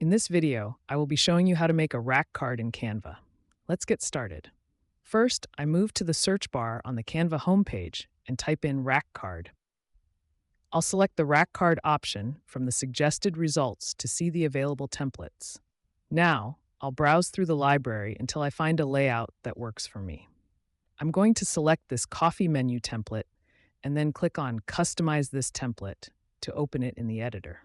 In this video, I will be showing you how to make a rack card in Canva. Let's get started. First, I move to the search bar on the Canva homepage and type in rack card. I'll select the rack card option from the suggested results to see the available templates. Now, I'll browse through the library until I find a layout that works for me. I'm going to select this coffee menu template and then click on Customize this template to open it in the editor.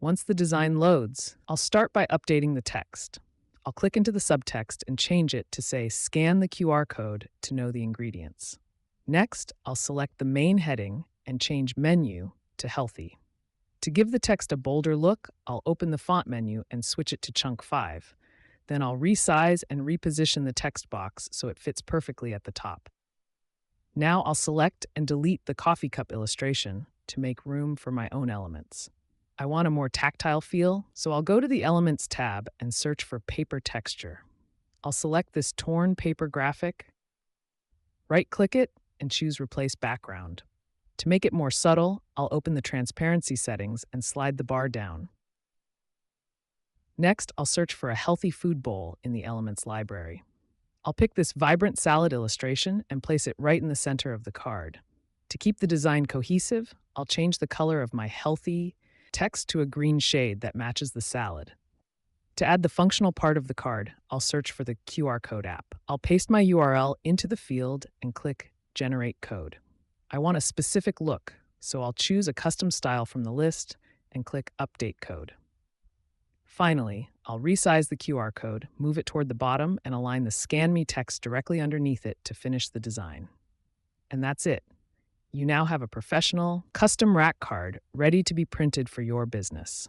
Once the design loads, I'll start by updating the text. I'll click into the subtext and change it to say Scan the QR code to know the ingredients. Next, I'll select the main heading and change Menu to Healthy. To give the text a bolder look, I'll open the font menu and switch it to Chunk 5. Then I'll resize and reposition the text box so it fits perfectly at the top. Now I'll select and delete the coffee cup illustration to make room for my own elements. I want a more tactile feel, so I'll go to the Elements tab and search for Paper Texture. I'll select this torn paper graphic, right-click it, and choose Replace Background. To make it more subtle, I'll open the transparency settings and slide the bar down. Next, I'll search for a healthy food bowl in the Elements library. I'll pick this vibrant salad illustration and place it right in the center of the card. To keep the design cohesive, I'll change the color of my healthy text to a green shade that matches the salad. To add the functional part of the card, I'll search for the QR code app. I'll paste my URL into the field and click Generate Code. I want a specific look, so I'll choose a custom style from the list and click Update Code. Finally, I'll resize the QR code, move it toward the bottom, and align the Scan Me text directly underneath it to finish the design. And that's it. You now have a professional, custom rack card ready to be printed for your business.